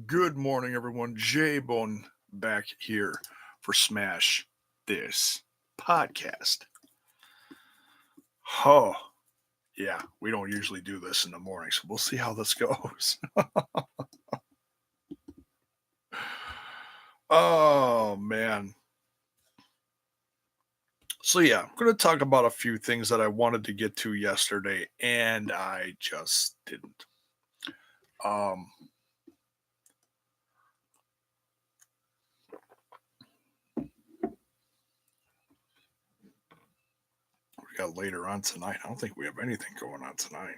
Good morning, everyone. J-Bone back here for Smash This Podcast. Oh, yeah, we don't usually do this in the morning, so we'll see how this goes. Oh, man. So, yeah, I'm going to talk about a few things that I wanted to get to yesterday, and I just didn't. Um, we got later on tonight. I don't think we have anything going on tonight.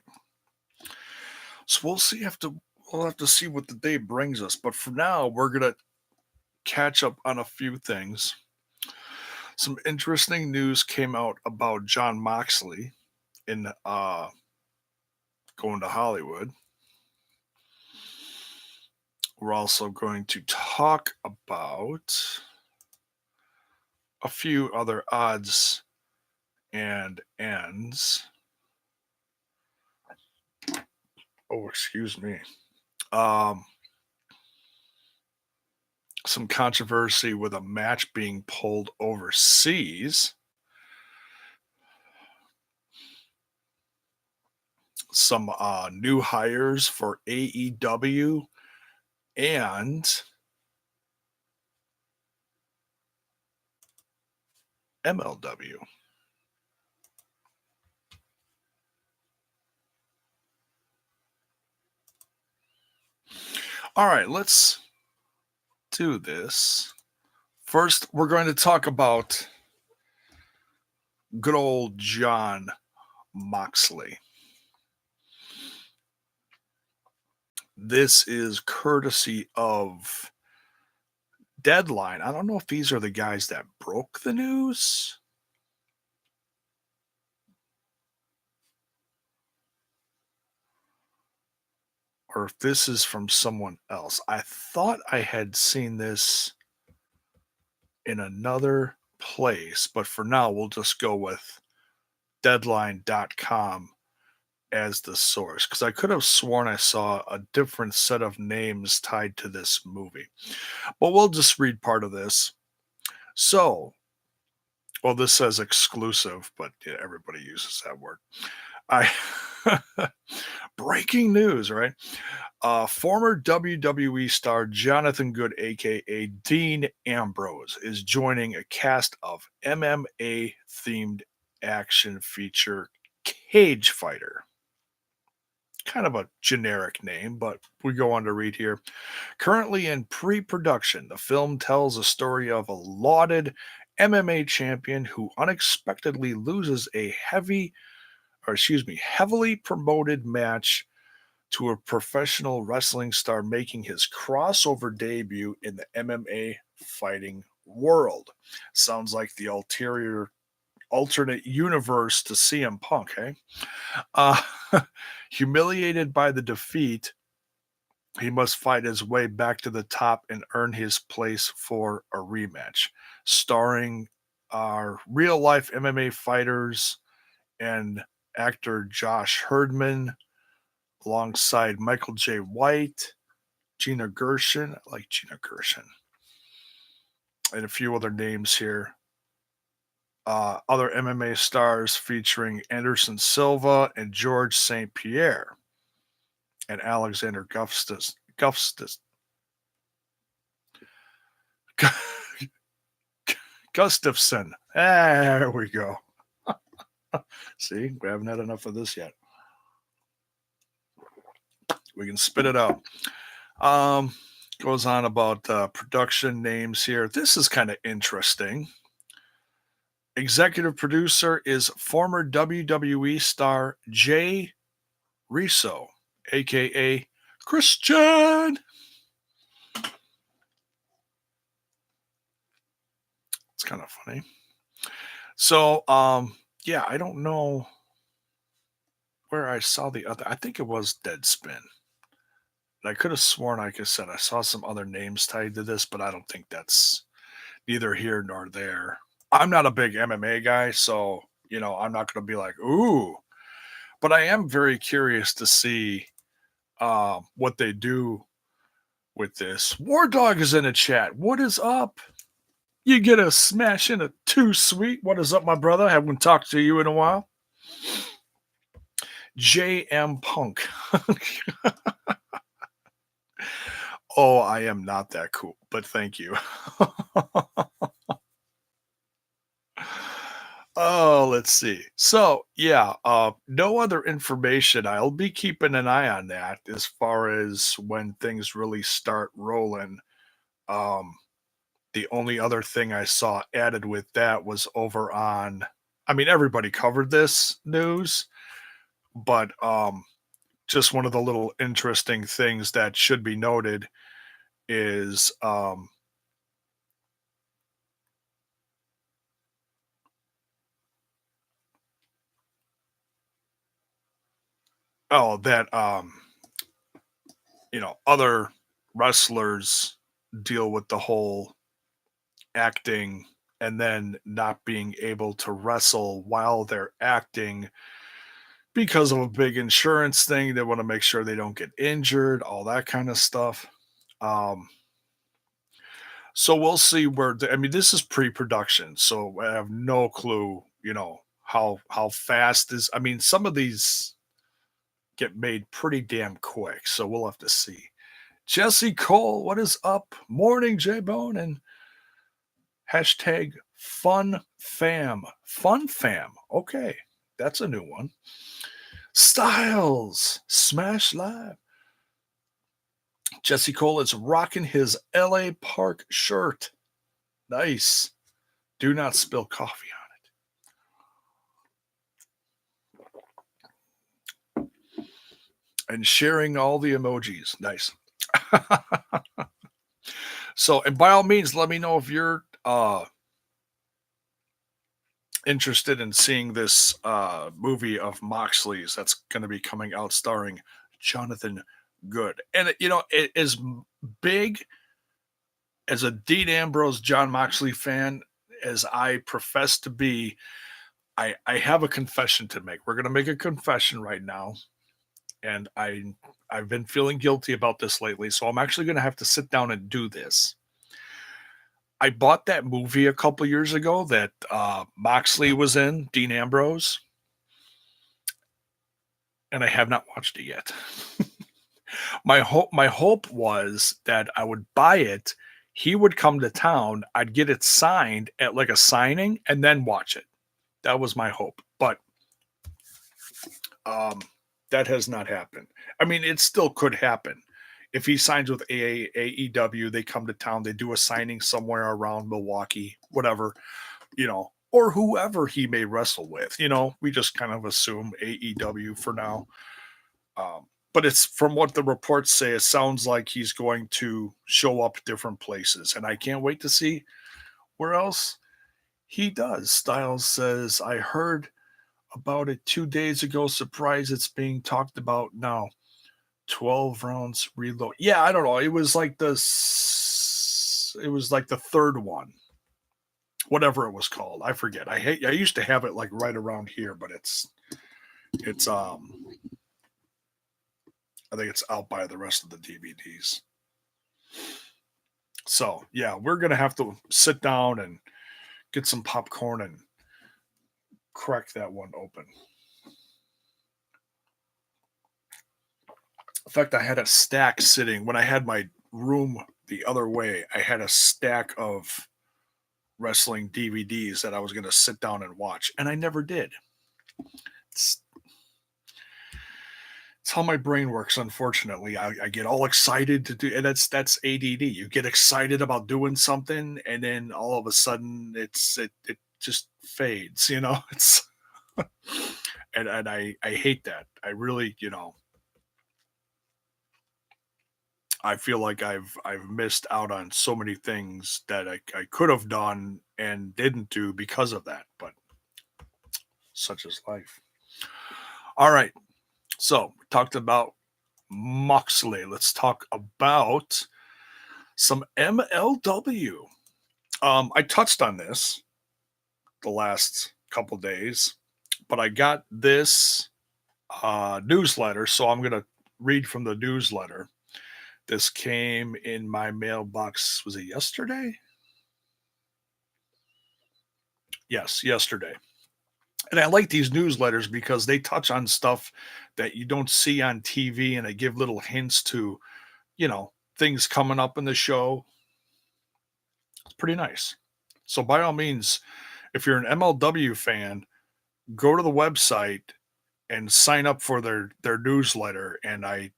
So we'll have to see what the day brings us. But for now, we're gonna catch up on a few things. Some interesting news came out about John Moxley in going to Hollywood. We're also going to talk about a few other odds and ends. Oh, excuse me. Some controversy with a match being pulled overseas. Some new hires for AEW and MLW. All right, let's do this. First, we're going to talk about good old John Moxley. This is courtesy of Deadline. I don't know if these are the guys that broke the news. Or if this is from someone else. I thought I had seen this in another place, but for now, we'll just go with deadline.com as the source because I could have sworn I saw a different set of names tied to this movie. But we'll just read part of this. So, well, this says exclusive, but yeah, everybody uses that word. I breaking news, right? Former WWE star Jonathan Good, aka Dean Ambrose, is joining a cast of MMA themed action feature Cage Fighter. Kind of a generic name, but we go on to read here. Currently in pre production, the film tells a story of a lauded MMA champion who unexpectedly loses a heavily promoted match to a professional wrestling star making his crossover debut in the MMA fighting world. Sounds like the alternate universe to CM Punk, hey? Uh, humiliated by the defeat, he must fight his way back to the top and earn his place for a rematch. Starring our real life MMA fighters and actor Josh Herdman, alongside Michael J. White, Gina Gershon. I like Gina Gershon. And a few other names here. Other MMA stars featuring Anderson Silva and George St. Pierre and Alexander Gustafson. There we go. See, we haven't had enough of this yet. We can spit it out. Goes on about production names here. This is kind of interesting. Executive producer is former WWE star Jay Riso, aka Christian. It's kind of funny. So, yeah, I don't know where I saw the other. I think it was Deadspin. I could have sworn, like I said, I saw some other names tied to this, but I don't think that's neither here nor there. I'm not a big MMA guy, so I'm not going to be like, ooh, but I am very curious to see what they do with this. War Dog is in the chat. What is up? You get a smash in a too sweet. What is up, my brother? Haven't talked to you in a while. JM Punk. Oh, I am not that cool, but thank you. Oh, let's see. So, yeah, no other information. I'll be keeping an eye on that as far as when things really start rolling. Um, the only other thing I saw added with that was over on, I mean, everybody covered this news, but just one of the little interesting things that should be noted is that other wrestlers deal with the whole acting and then not being able to wrestle while they're acting because of a big insurance thing. They want to make sure they don't get injured, all that kind of stuff. Um, so we'll see I mean, this is pre-production, so I have no clue, how fast is. I mean, some of these get made pretty damn quick, so we'll have to see. Jesse Cole, what is up? Morning, J Bone, and hashtag fun fam. Fun fam. Okay, that's a new one. Styles, Smash Live. Jesse Cole is rocking his LA Park shirt. Nice. Do not spill coffee on it. And sharing all the emojis. Nice. So, and by all means, let me know if you're interested in seeing this movie of Moxley's that's going to be coming out starring Jonathan Good. And, it is big as a Dean Ambrose, John Moxley fan as I profess to be. I have a confession to make. We're going to make a confession right now. And I've been feeling guilty about this lately. So I'm actually going to have to sit down and do this. I bought that movie a couple years ago that Moxley was in, Dean Ambrose, and I have not watched it yet. My hope was that I would buy it, he would come to town, I'd get it signed at like a signing, and then watch it. That was my hope, but that has not happened. I mean, it still could happen. If he signs with AEW, they come to town, they do a signing somewhere around Milwaukee, whatever, or whoever he may wrestle with. We just kind of assume AEW for now. But it's from what the reports say, it sounds like he's going to show up different places, and I can't wait to see where else he does. Styles says, I heard about it 2 days ago. Surprised it's being talked about now. 12 rounds reload. Yeah, I don't know. It was like the third one. Whatever it was called. I forget. I used to have it like right around here, but it's I think it's out by the rest of the DVDs. So, yeah, we're going to have to sit down and get some popcorn and crack that one open. In fact, I had a stack sitting when I had my room the other way. I had a stack of wrestling DVDs that I was going to sit down and watch, and I never did. It's how my brain works. Unfortunately, I get all excited to do, and that's ADD. You get excited about doing something, and then all of a sudden, it just fades. It's and I hate that. I really, I feel like I've missed out on so many things that I could have done and didn't do because of that. But such is life. All right. So we talked about Moxley. Let's talk about some MLW. I touched on this the last couple days, but I got this newsletter, so I'm going to read from the newsletter This came in my mailbox. Was it yesterday? Yes, yesterday. And I like these newsletters because they touch on stuff that you don't see on TV and they give little hints to, things coming up in the show. It's pretty nice. So by all means, if you're an MLW fan, go to the website and sign up for their newsletter. And I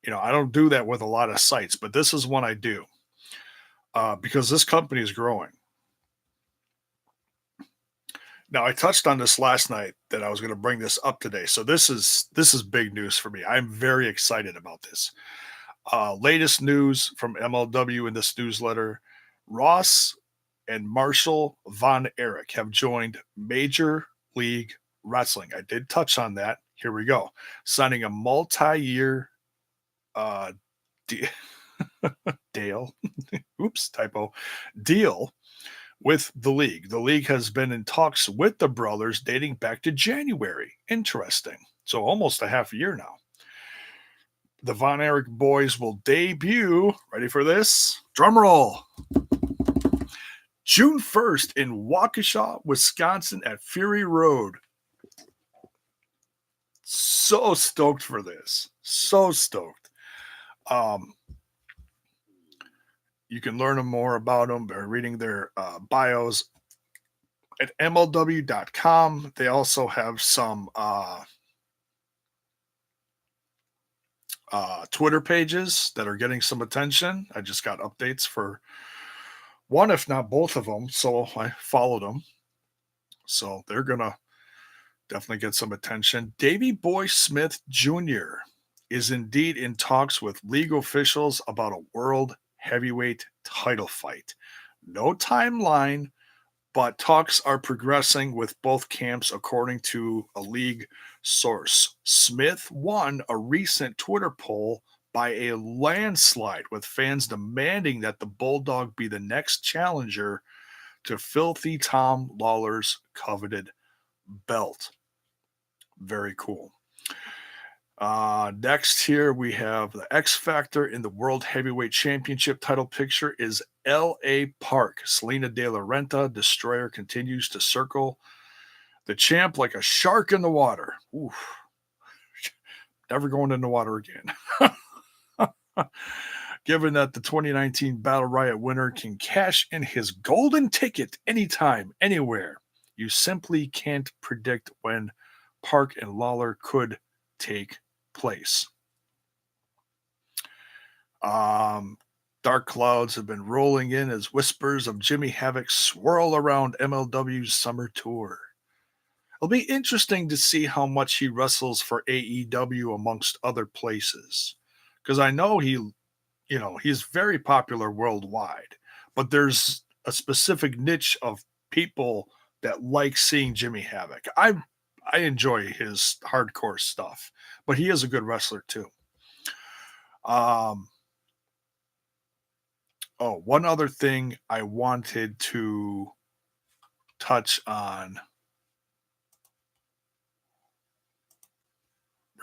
don't do that with a lot of sites, but this is one I do because this company is growing. Now, I touched on this last night that I was going to bring this up today. So this is big news for me. I'm very excited about this. Latest news from MLW in this newsletter: Ross and Marshall Von Erich have joined Major League Wrestling. I did touch on that. Here we go. Signing a multi-year de- deal. Oops, typo. Deal with the league. The league has been in talks with the brothers dating back to January. Interesting. So almost a half a year now. The Von Erich boys will debut, ready for this? Drum roll. June 1st in Waukesha, Wisconsin at Fury Road. So stoked for this. So stoked. You can learn more about them by reading their bios at MLW.com. They also have some Twitter pages that are getting some attention. I just got updates for one, if not both of them. So I followed them. So they're going to definitely get some attention. Davey Boy Smith Jr. is indeed in talks with league officials about a world heavyweight title fight. No timeline, but talks are progressing with both camps, according to a league source. Smith won a recent Twitter poll by a landslide, with fans demanding that the Bulldog be the next challenger to Filthy Tom Lawler's coveted belt. Very cool. Next here we have the X Factor in the World Heavyweight Championship title picture is L.A. Park. Selena De La Renta, Destroyer, continues to circle the champ like a shark in the water. Oof. Never going in the water again. Given that the 2019 Battle Riot winner can cash in his golden ticket anytime, anywhere, you simply can't predict when Park and Lawler could take place. Dark clouds have been rolling in as whispers of Jimmy Havoc swirl around MLW's summer tour. It'll be interesting to see how much he wrestles for AEW amongst other places, because I know he's very popular worldwide, but there's a specific niche of people that like seeing Jimmy Havoc. I enjoy his hardcore stuff, but he is a good wrestler too. One other thing I wanted to touch on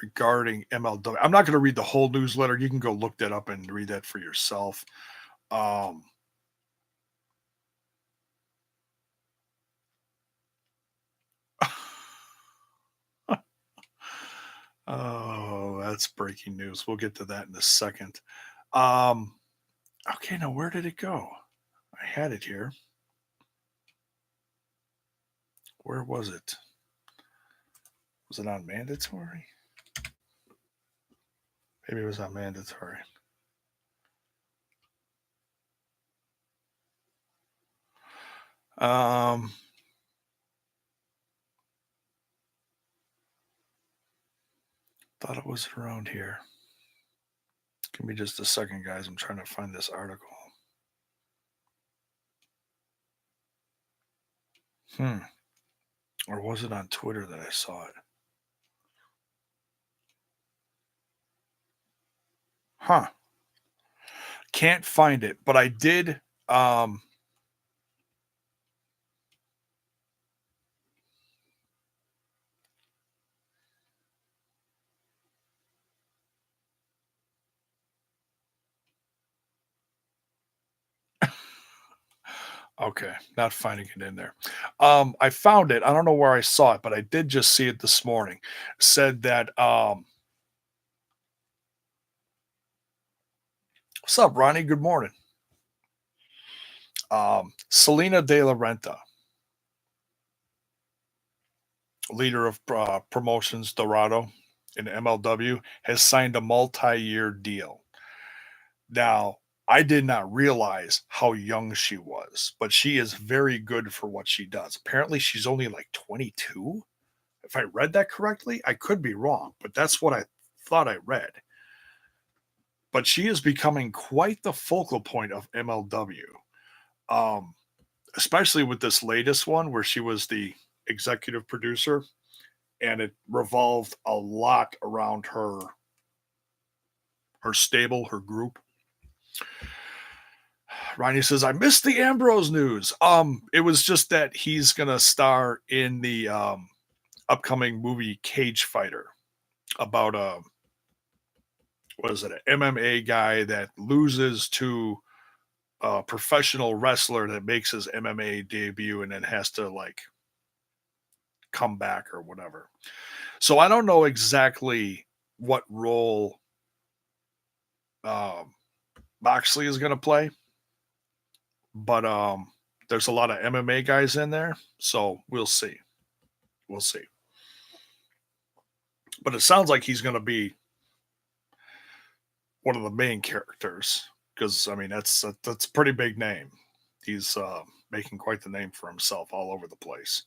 regarding MLW. I'm not going to read the whole newsletter. You can go look that up and read that for yourself. Oh, that's breaking news. We'll get to that in a second. Okay, now where did it go? I had it here. Where was it? Was it on mandatory? Maybe it was on mandatory. Thought it was around here. Give me just a second, guys. I'm trying to find this article. Or was it on Twitter that I saw it? Huh. Can't find it, but I did. Okay, not finding it in there. I found it. I don't know where I saw it, but I did just see it this morning. Said that, what's up, Ronnie? Good morning. Selena De La Renta, leader of promotions Dorado in MLW, has signed a multi-year deal. Now, I did not realize how young she was, but she is very good for what she does. Apparently, she's only like 22. If I read that correctly, I could be wrong, but that's what I thought I read. But she is becoming quite the focal point of MLW, um, especially with this latest one where she was the executive producer, and it revolved a lot around her stable, her group. Ronnie says, "I missed the Ambrose news." It was just that he's gonna star in the upcoming movie Cage Fighter about a what is it, an MMA guy that loses to a professional wrestler that makes his MMA debut and then has to like come back or whatever. So I don't know exactly what role um, Moxley is going to play, but there's a lot of MMA guys in there, so we'll see. We'll see. But it sounds like he's going to be one of the main characters because I mean that's a pretty big name. He's making quite the name for himself all over the place.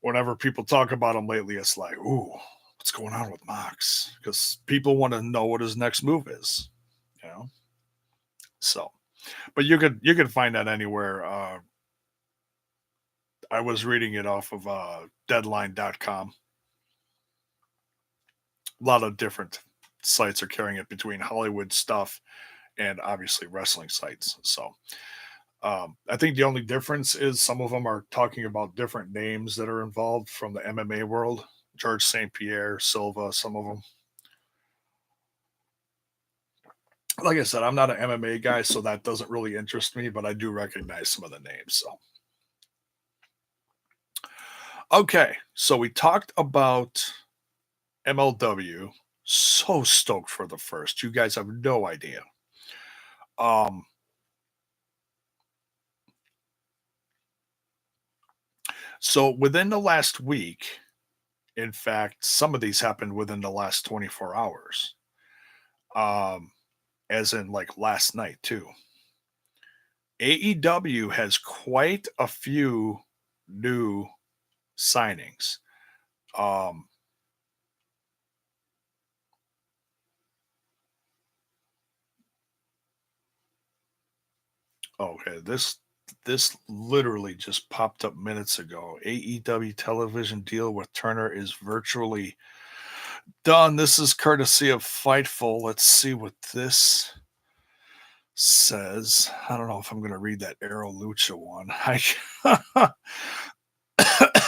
Whenever people talk about him lately, it's like, ooh, what's going on with Mox? Because people want to know what his next move is, you know. So, but you could find that anywhere. I was reading it off of Deadline.com. A lot of different sites are carrying it between Hollywood stuff and obviously wrestling sites. So I think the only difference is some of them are talking about different names that are involved from the MMA world. George St. Pierre, Silva, some of them. Like I said, I'm not an MMA guy, so that doesn't really interest me, but I do recognize some of the names. So, okay. So we talked about MLW. So stoked for the first. You guys have no idea. Um, so within the last week, in fact, some of these happened within the last 24 hours. Um, as in like last night too. AEW has quite a few new signings. Um, okay, this literally just popped up minutes ago. AEW television deal with Turner is virtually done. This is courtesy of Fightful. Let's see what this says. I don't know if I'm going to read that Arrow Lucha one.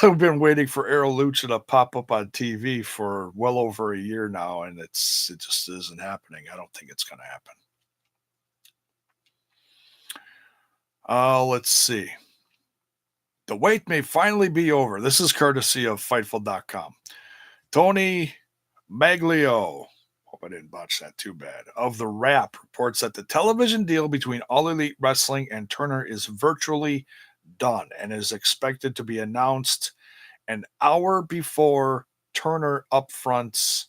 I've been waiting for Arrow Lucha to pop up on TV for well over a year now, and it just isn't happening. I don't think it's going to happen. Let's see. The wait may finally be over. This is courtesy of Fightful.com. Tony Maglio, hope I didn't botch that too bad, of The Wrap reports that the television deal between All Elite Wrestling and Turner is virtually done and is expected to be announced an hour before Turner upfronts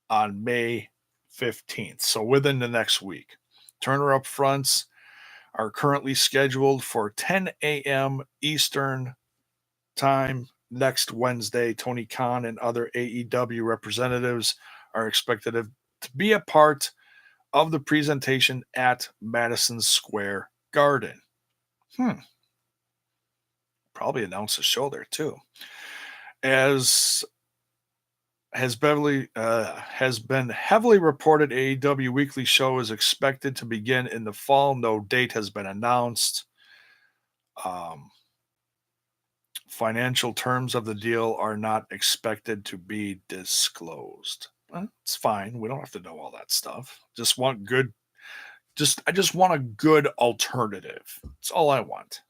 on May 15th. So within the next week. Turner upfronts are currently scheduled for 10 a.m. Eastern time next Wednesday. Tony Khan and other AEW representatives are expected to be a part of the presentation at Madison Square Garden. Probably announce a show there too. As has been heavily reported, AEW weekly show is expected to begin in the fall. No date has been announced. Um, Financial terms of the deal are not expected to be disclosed. Well, it's fine. We don't have to know all that stuff. I just want a good alternative. That's all I want.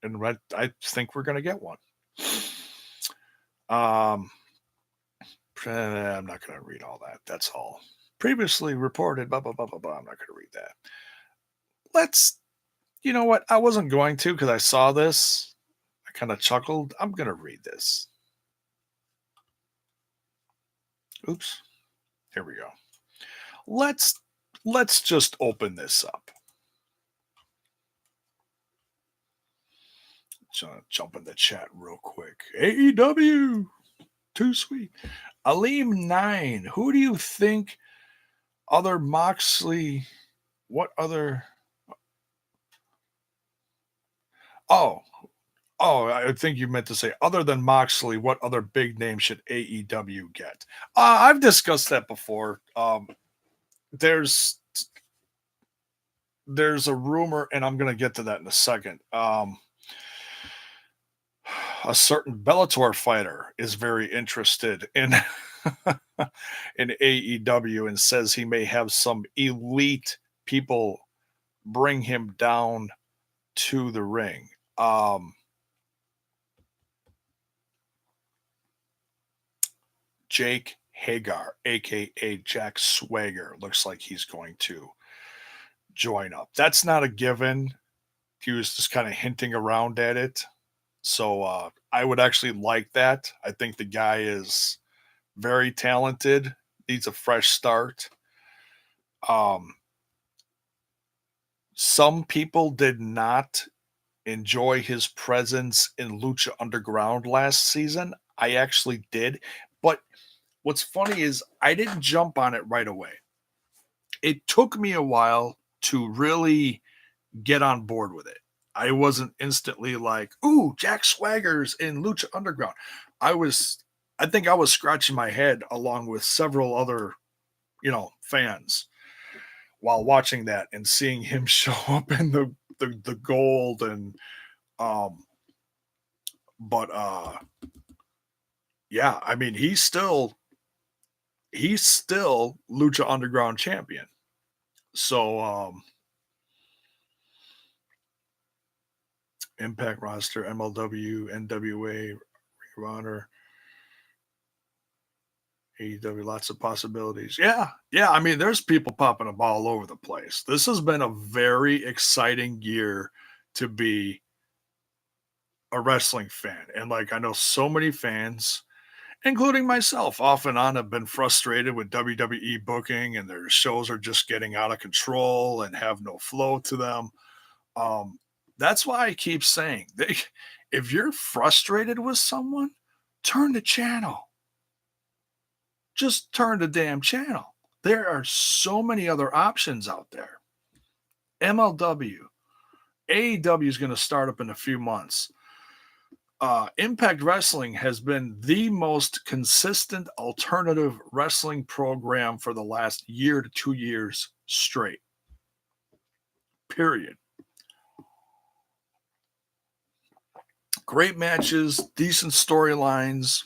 And I think we're gonna get one. Um I'm not gonna read all that. That's all. Previously reported, blah blah blah blah blah. I'm not gonna read that. Let's You know what? I wasn't going to because I saw this. I kind of chuckled. I'm gonna read this. Oops. Here we go. Let's let's just open this up. Jump in the chat real quick. AEW, too sweet. Aleem 9. Who do you think other Moxley? What other? Oh, oh, I think you meant to say other than Moxley. What other big name should AEW get? I've discussed that before. There's there's a rumor, and I'm gonna get to that in a second. A certain Bellator fighter is very interested in in AEW and says he may have some elite people bring him down to the ring. Um, Jake Hagar, aka Jack Swagger, looks like he's going to join up. That's not a given. He was just kind of hinting around at it. So I would actually like that. I think the guy is very talented, needs a fresh start. Um, some people did not enjoy his presence in Lucha Underground last season. I actually did. But what's funny is I didn't jump on it right away. It took me a while to really get on board with it. I wasn't instantly like, "Ooh, Jack Swagger's in Lucha Underground." I was, I think I was scratching my head along with several other, fans while watching that and seeing him show up in the gold and um, but yeah, I mean he's still Lucha Underground champion. So Impact roster, MLW, NWA, Ring of Honor, AEW, lots of possibilities. Yeah, yeah. I mean, there's people popping up all over the place. This has been a very exciting year to be a wrestling fan. And like I know so many fans, including myself, off and on have been frustrated with WWE booking and their shows are just getting out of control and have no flow to them. Um, that's why I keep saying if you're frustrated with someone, turn the channel. Just turn the damn channel. There are so many other options out there. MLW, AEW is going to start up in a few months. Impact Wrestling has been the most consistent alternative wrestling program for the last year to 2 years straight. Period. Great matches, decent storylines,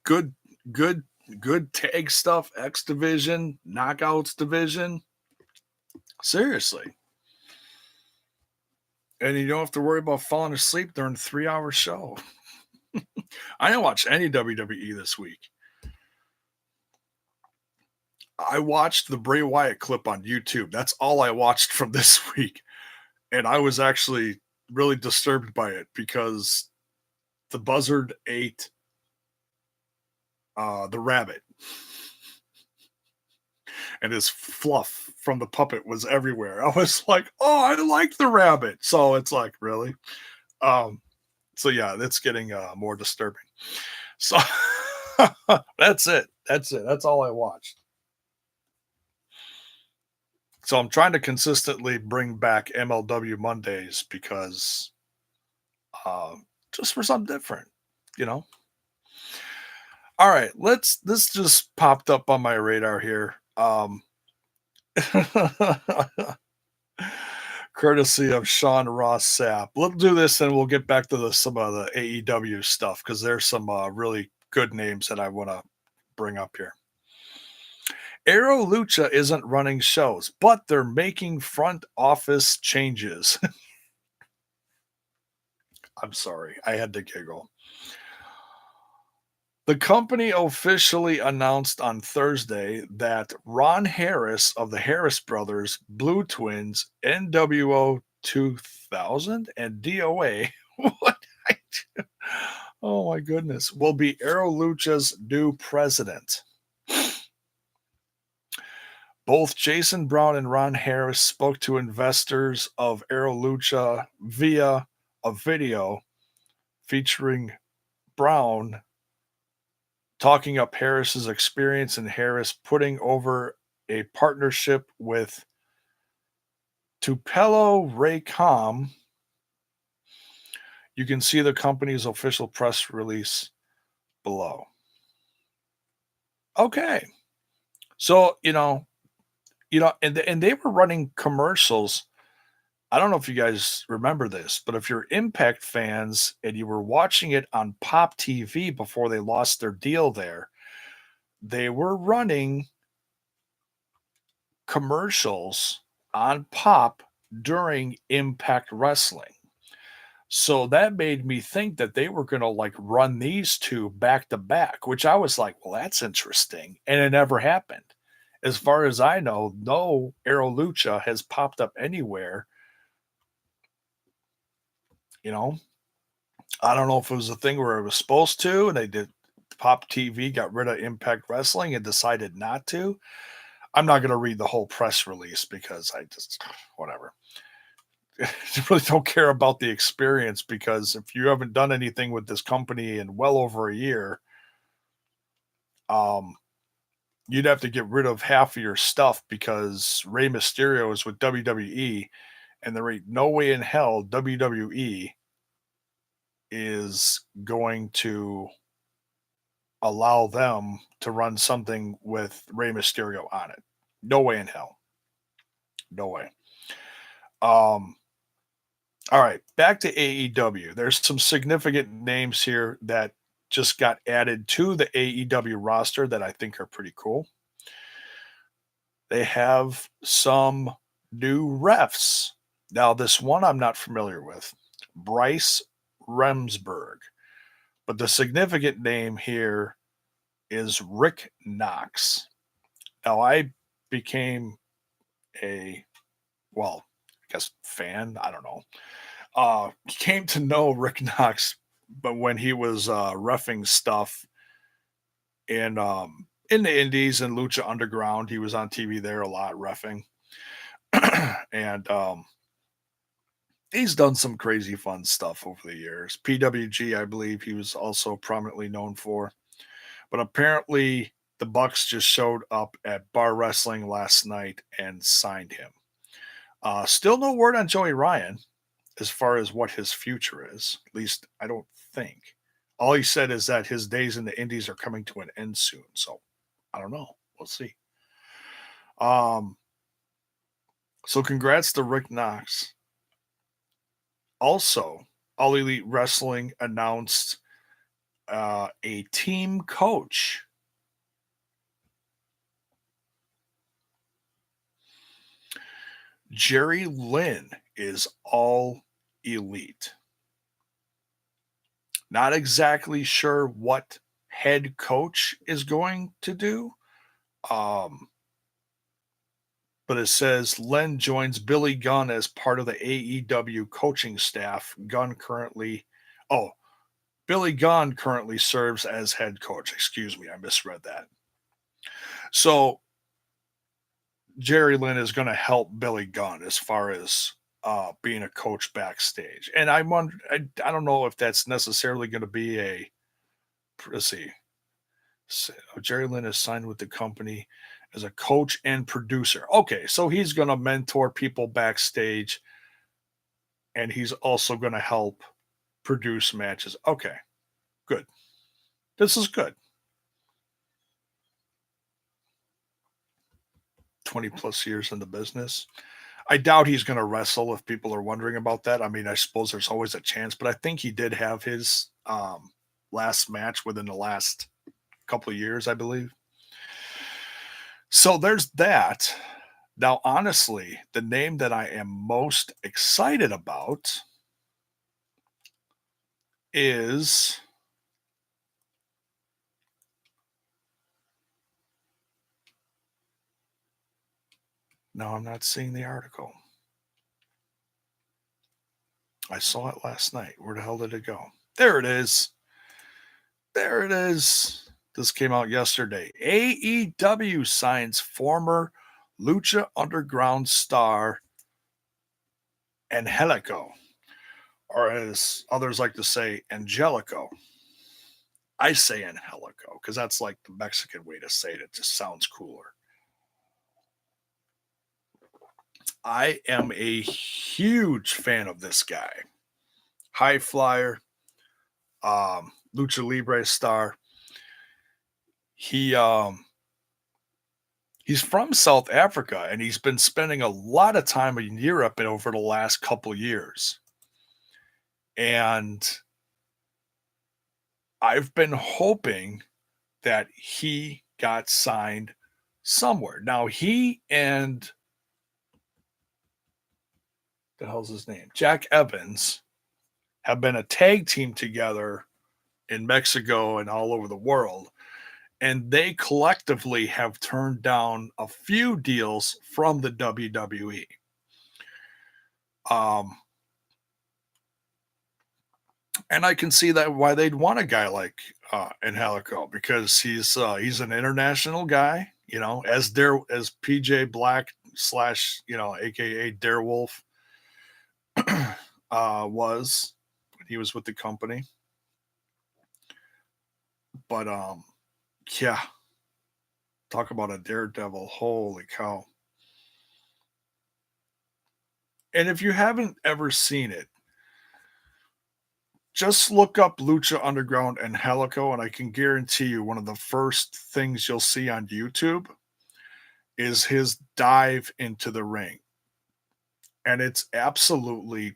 good, good, good tag stuff. X division, knockouts division. Seriously. And you don't have to worry about falling asleep during a 3-hour show. I didn't watch any WWE this week. I watched the Bray Wyatt clip on YouTube. That's all I watched from this week. And I was actually really disturbed by it because the buzzard ate the rabbit. And his fluff from the puppet was everywhere. I was like, oh, I like the rabbit. So it's like, really? So yeah, that's getting more disturbing. So that's it. That's it. That's all I watched. So I'm trying to consistently bring back MLW Mondays because just for something different, you know. All right, this just popped up on my radar here. Courtesy of Sean Ross Sapp. We'll do this and we'll get back to some of the AEW stuff because there's some really good names that I want to bring up here. Aero Lucha isn't running shows, but they're making front office changes. I'm sorry, I had to giggle. The company officially announced on Thursday that Ron Harris of the Harris Brothers, Blue Twins, NWO 2000, and DOA. What? Oh my goodness. Will be Aero Lucha's new president. Both Jason Brown and Ron Harris spoke to investors of Aero Lucha via a video featuring Brown talking up Harris's experience and Harris putting over a partnership with Tupelo Raycom. You can see the company's official press release below. Okay. So, and they were running commercials. I don't know if you guys remember this, but if you're Impact fans and you were watching it on Pop TV before they lost their deal there, they were running commercials on Pop during Impact Wrestling. So that made me think that they were going to like run these two back to back, which I was like, well, that's interesting. And it never happened. As far as I know, no Aero Lucha has popped up anywhere. You know, I don't know if it was a thing where it was supposed to, and they did. Pop TV got rid of Impact Wrestling and decided not to. I'm not going to read the whole press release because I just, whatever. I really don't care about the experience because if you haven't done anything with this company in well over a year, um, you'd have to get rid of half of your stuff because Rey Mysterio is with WWE, and there ain't no way in hell WWE is going to allow them to run something with Rey Mysterio on it. No way in hell. No way. Um, all right, back to AEW. There's some significant names here that just got added to the AEW roster that I think are pretty cool. They have some new refs. Now, this one I'm not familiar with, Bryce Remsburg. But the significant name here is Rick Knox. Now, I became a, well, I guess fan. I don't know. Came to know Rick Knox, but when he was reffing stuff in the Indies and Lucha Underground, he was on TV there a lot reffing, and he's done some crazy fun stuff over the years. PWG, I believe, he was also prominently known for, but apparently the Bucks just showed up at Bar Wrestling last night and signed him. Still no word on Joey Ryan as far as what his future is. At least I don't think. All he said is that his days in the Indies are coming to an end soon. So I don't know. We'll see. Um, so congrats to Rick Knox. Also, All Elite Wrestling announced a team coach. Jerry Lynn is All Elite. Not exactly sure what head coach is going to do. But it says Len joins Billy Gunn as part of the AEW coaching staff. Billy Gunn currently serves as head coach. Excuse me, I misread that. So Jerry Lynn is going to help Billy Gunn as far as being a coach backstage. And I wonder, I don't know if that's necessarily going to be let's see. So Jerry Lynn is signed with the company as a coach and producer. Okay, so he's going to mentor people backstage and he's also going to help produce matches. Okay, good. This is good. 20 plus years in the business. I doubt he's going to wrestle if people are wondering about that. I mean, I suppose there's always a chance, but I think he did have his last match within the last couple of years, I believe. So there's that. Now, honestly, the name that I am most excited about is no, I'm not seeing the article. I saw it last night. Where the hell did it go? There it is. There it is. This came out yesterday. AEW signs former Lucha Underground star Angelico, or as others like to say, Angelico. I say Angelico because that's like the Mexican way to say it. It just sounds cooler. I am a huge fan of this guy. High flyer, Lucha Libre star. He he's from South Africa and he's been spending a lot of time in Europe over the last couple years. And I've been hoping that he got signed somewhere. Now he and the hell's his name? Jack Evans have been a tag team together in Mexico and all over the world. And they collectively have turned down a few deals from the WWE. Um, and I can see that why they'd want a guy like Angelico because he's an international guy, you know, as PJ Black slash aka Darewolf was when he was with the company. But yeah, talk about a daredevil, holy cow! And if you haven't ever seen it, just look up Lucha Underground and Helico, and I can guarantee you one of the first things you'll see on YouTube is his dive into the ring. And it's absolutely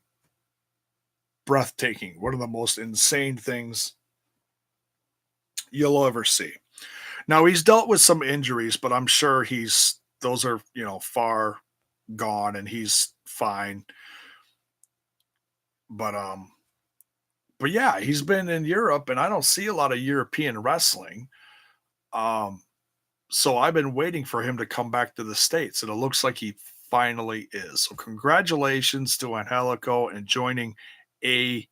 breathtaking. One of the most insane things you'll ever see. Now he's dealt with some injuries, but I'm sure those are, far gone and he's fine. But but yeah, he's been in Europe and I don't see a lot of European wrestling. Um so I've been waiting for him to come back to the States, and it looks like he finally is. So congratulations to Angelico and joining AEW.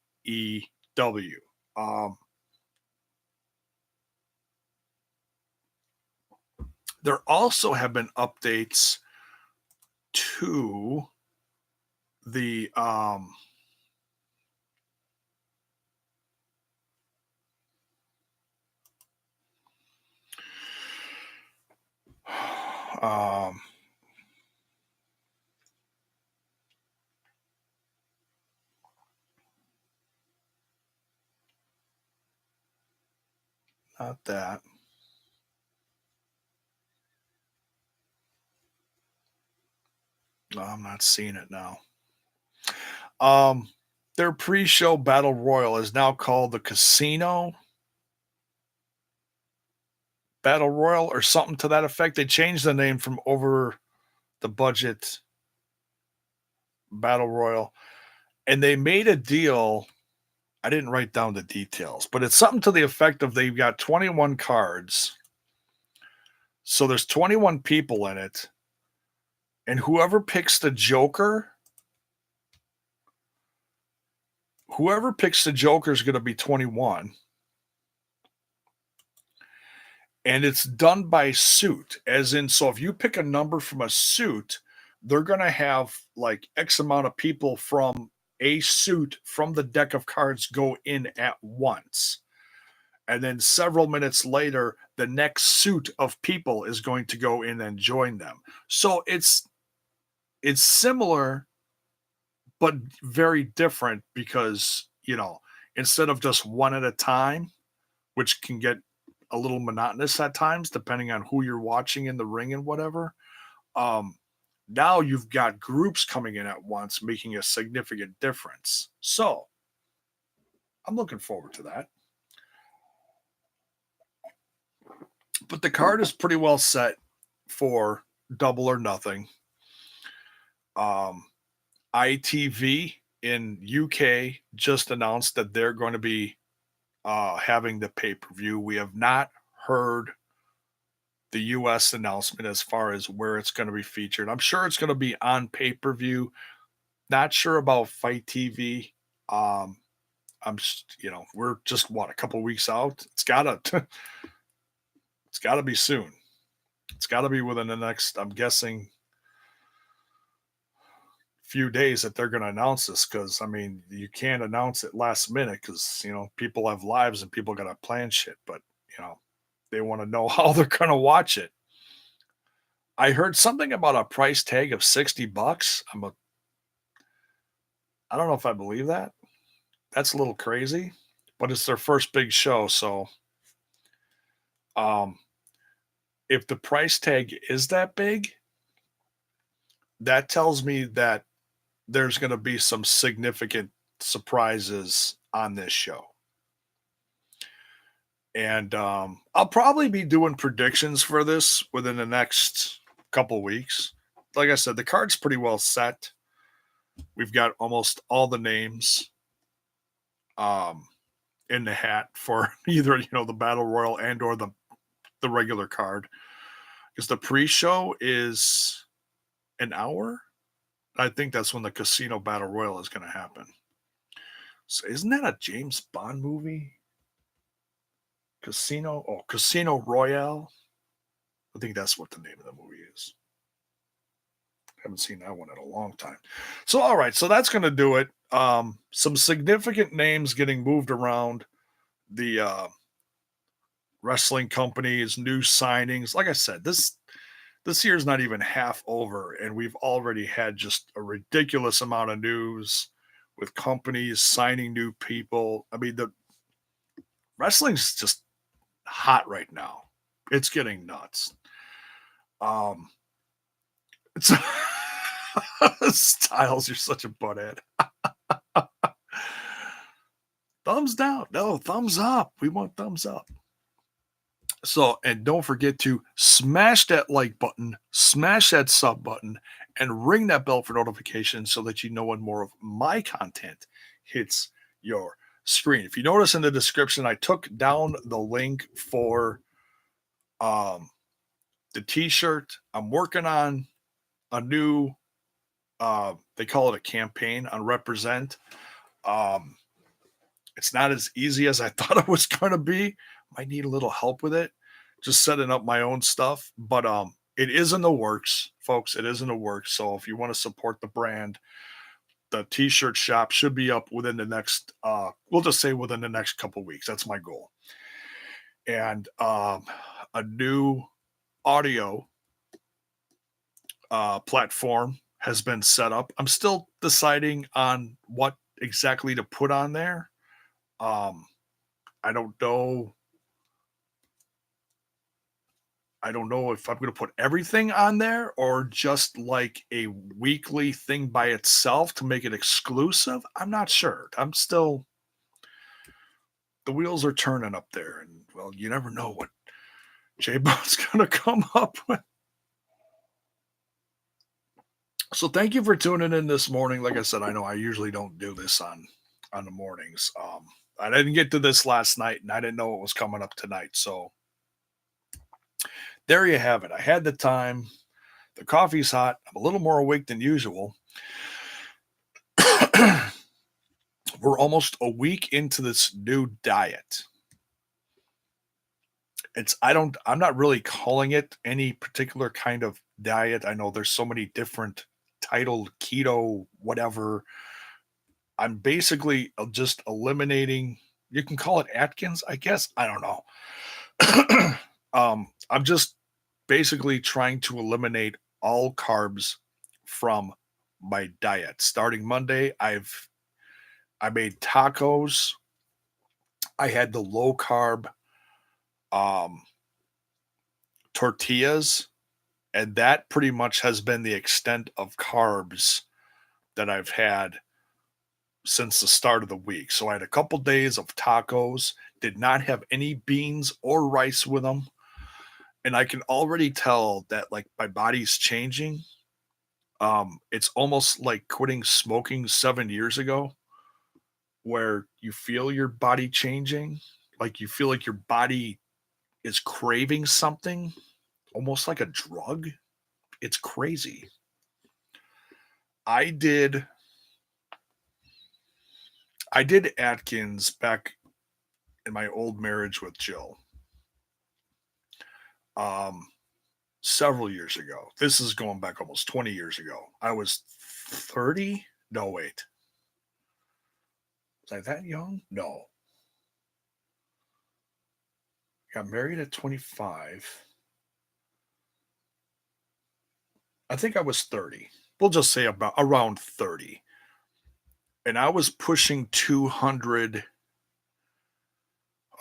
Um, there also have been updates to the um, not that. No, I'm not seeing it now. Um, their pre-show battle royal is now called the Casino Battle Royal or something to that effect. They changed the name from Over the Budget Battle Royal, and they made a deal. I didn't write down the details, but it's something to the effect of they've got 21 cards. So there's 21 people in it, and whoever picks the Joker is going to be 21. And it's done by suit, as in, so if you pick a number from a suit, they're going to have like X amount of people from a suit from the deck of cards go in at once. And then several minutes later, the next suit of people is going to go in and join them. So it's similar, but very different because, instead of just one at a time, which can get a little monotonous at times, depending on who you're watching in the ring and whatever. Um, Now you've got groups coming in at once, making a significant difference. So I'm looking forward to that. But the card is pretty well set. for Double or Nothing. Um, ITV in UK just announced that they're going to be having the pay-per-view. We have not heard the US announcement as far as where it's going to be featured. I'm sure it's going to be on pay-per-view. Not sure about Fight TV. Um, we're just what, a couple weeks out. It's gotta be soon. It's gotta be within the next, I'm guessing, few days that they're gonna announce this. Because I mean, you can't announce it last minute because people have lives and people gotta plan shit, but you know, they want to know how they're gonna watch it. I heard something about a price tag of $60. I don't know if I believe that. That's a little crazy, but it's their first big show, so um if the price tag is that big, that tells me that there's going to be some significant surprises on this show. And I'll probably be doing predictions for this within the next couple weeks. Like I said, the card's pretty well set. We've got almost all the names um, in the hat for either the battle royal and or the regular card. Because the pre-show is an hour. I think that's when the casino battle royal is going to happen. So isn't that a James Bond movie? Casino Royale. I think that's what the name of the movie is. Haven't seen that one in a long time. So all right, so that's going to do it. Some significant names getting moved around the wrestling companies, new signings. Like I said, this year's not even half over, and we've already had just a ridiculous amount of news with companies signing new people. I mean, the wrestling's just hot right now. It's getting nuts. Um, it's Styles, you're such a butthead. Thumbs down. No, thumbs up. We want thumbs up. So, and don't forget to smash that like button, smash that sub button, and ring that bell for notifications so that you know when more of my content hits your screen. If you notice in the description, I took down the link for um, the t-shirt. I'm working on a new, they call it a campaign on Represent. Um, it's not as easy as I thought it was going to be. Might need a little help with it, just setting up my own stuff. But it is in the works, folks. It is in the works. So if you want to support the brand, the t-shirt shop should be up within the next, we'll just say within the next couple weeks. That's my goal. And a new audio platform has been set up. I'm still deciding on what exactly to put on there. I don't know. I don't know if I'm going to put everything on there or just like a weekly thing by itself to make it exclusive. I'm not sure. The wheels are turning up there. And well, you never know what J Bone's going to come up with. So thank you for tuning in this morning. Like I said, I know I usually don't do this on the mornings. I didn't get to this last night and I didn't know what was coming up tonight. So there you have it. I had the time. The coffee's hot. I'm a little more awake than usual. We're almost a week into this new diet. I'm not really calling it any particular kind of diet. I know there's so many different titled keto, whatever. I'm basically just eliminating, you can call it Atkins, I guess. I don't know. I'm just basically trying to eliminate all carbs from my diet. Starting Monday, I made tacos. I had the low carb um, tortillas, and that pretty much has been the extent of carbs that I've had since the start of the week. So I had a couple days of tacos, did not have any beans or rice with them. And I can already tell that like my body's changing. It's almost like quitting smoking 7 years ago where you feel your body changing, like you feel like your body is craving something, almost like a drug. It's crazy. I did I did Atkins back in my old marriage with Jill. Um Several years ago. This is going back almost 20 years ago. I was 30. No, wait. Was I that young? No. Got married at 25. I think I was 30. We'll just say about around 30. And I was pushing 200.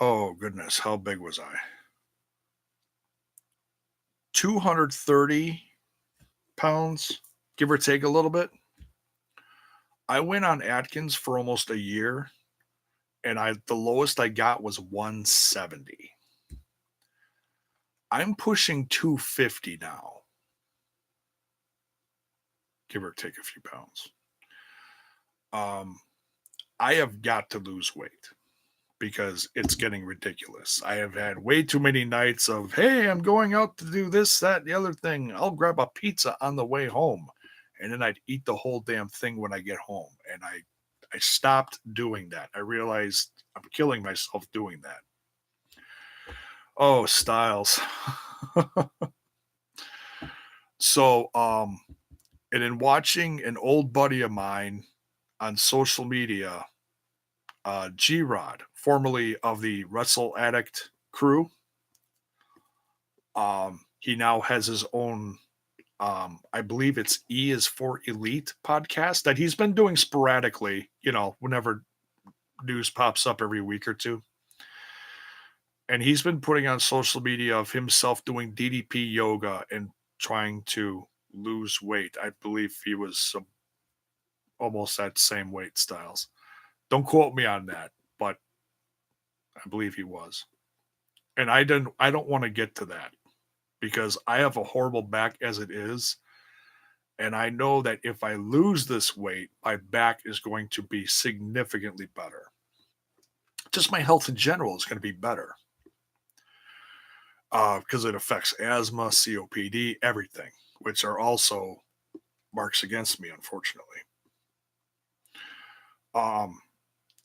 Oh, goodness. How big was I? 230 pounds, give or take a little bit. I went on Atkins for almost a year and the lowest I got was 170. I'm pushing 250 now, give or take a few pounds. Um, I have got to lose weight because it's getting ridiculous. I have had way too many nights of, hey, I'm going out to do this, that, the other thing. I'll grab a pizza on the way home. And then I'd eat the whole damn thing when I get home. And I stopped doing that. I realized I'm killing myself doing that. Oh, Styles. So, and in watching an old buddy of mine on social media, G Rod, formerly of the Wrestle Addict crew, he now has his own, I believe it's E is for Elite podcast that he's been doing sporadically, whenever news pops up every week or two. And he's been putting on social media of himself doing DDP yoga and trying to lose weight. I believe he was almost that same weight, Styles. Don't quote me on that, but I believe he was. And I don't want to get to that because I have a horrible back as it is. And I know that if I lose this weight, my back is going to be significantly better. Just my health in general is going to be better because it affects asthma, COPD, everything, which are also marks against me, unfortunately. Um,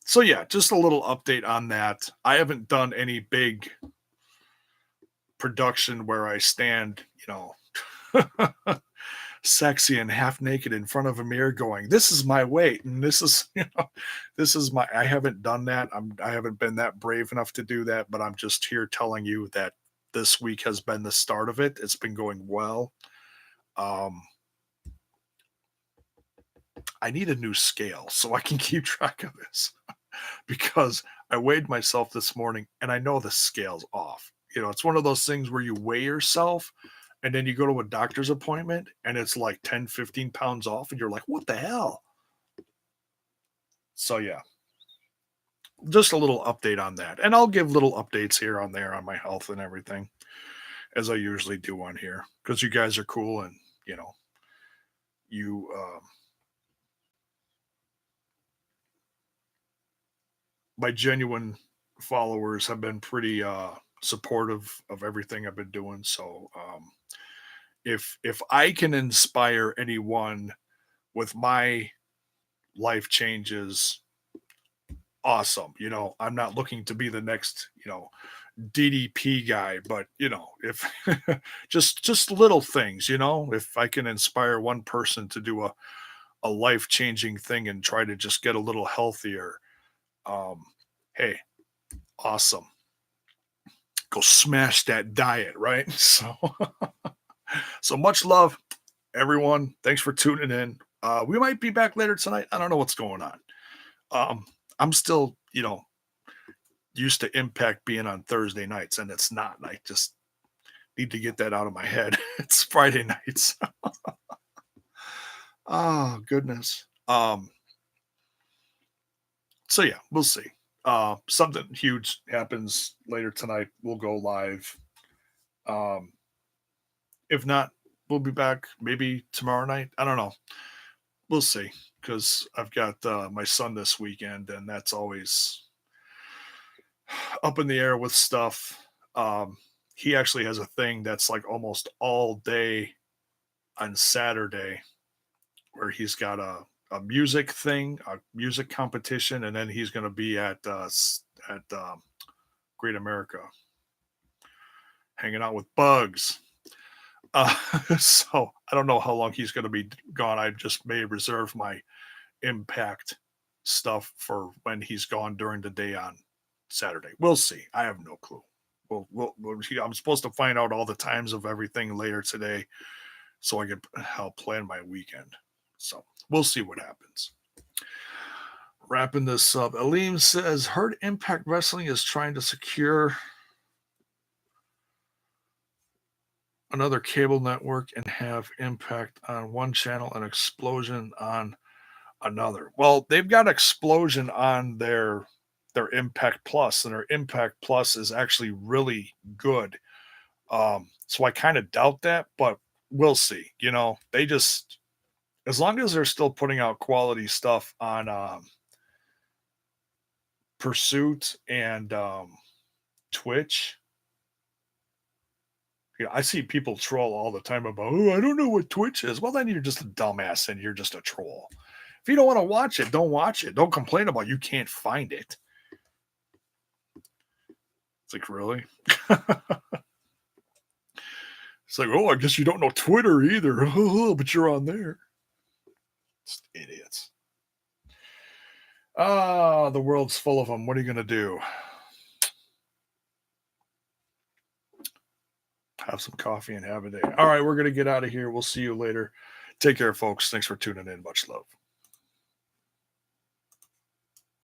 so yeah, just a little update on that. I haven't done any big production where I stand, sexy and half naked in front of a mirror going, this is my weight. And this is, this is I haven't done that. I haven't been that brave enough to do that, but I'm just here telling you that this week has been the start of it. It's been going well. Um, I need a new scale so I can keep track of this because I weighed myself this morning and I know the scale's off. It's one of those things where you weigh yourself and then you go to a doctor's appointment and it's like 10, 15 pounds off and you're like, what the hell? So yeah, just a little update on that. And I'll give little updates here on there on my health and everything as I usually do on here because you guys are cool and you my genuine followers have been pretty supportive of everything I've been doing. So if I can inspire anyone with my life changes, awesome. I'm not looking to be the next, DDP guy, but if just little things, if I can inspire one person to do a life changing thing and try to just get a little healthier, um, hey, awesome. Go smash that diet, right? So much love, everyone. Thanks for tuning in. We might be back later tonight. I don't know what's going on. I'm still, used to Impact being on Thursday nights, and it's not. And I just need to get that out of my head. It's Friday nights. Oh goodness. So yeah, we'll see. Something huge happens later tonight. We'll go live. Um, if not, we'll be back maybe tomorrow night. I don't know. We'll see because I've got my son this weekend, and that's always up in the air with stuff. He actually has a thing that's like almost all day on Saturday where he's got a music thing, a music competition, and then he's going to be at Great America hanging out with Bugs. Uh, so I don't know how long he's going to be gone. I just may reserve my Impact stuff for when he's gone during the day on Saturday. We'll see. I have no clue. I'm supposed to find out all the times of everything later today so I can help plan my weekend. So we'll see what happens. Wrapping this up, Aleem says, heard Impact Wrestling is trying to secure another cable network and have Impact on one channel and Explosion on another. Well, they've got Explosion on their Impact Plus, and their Impact Plus is actually really good. So I kind of doubt that, but we'll see. You know, they just as long as they're still putting out quality stuff on Pursuit and Twitch. Yeah, I see people troll all the time about, oh, I don't know what Twitch is. Well, then you're just a dumbass and you're just a troll. If you don't want to watch it, don't watch it. Don't complain about you can't find it. It's like, really? It's like, oh, I guess you don't know Twitter either, but you're on there. Just idiots. Ah, the world's full of them. What are you going to do? Have some coffee and have a day. All right, we're going to get out of here. We'll see you later. Take care, folks. Thanks for tuning in. Much love.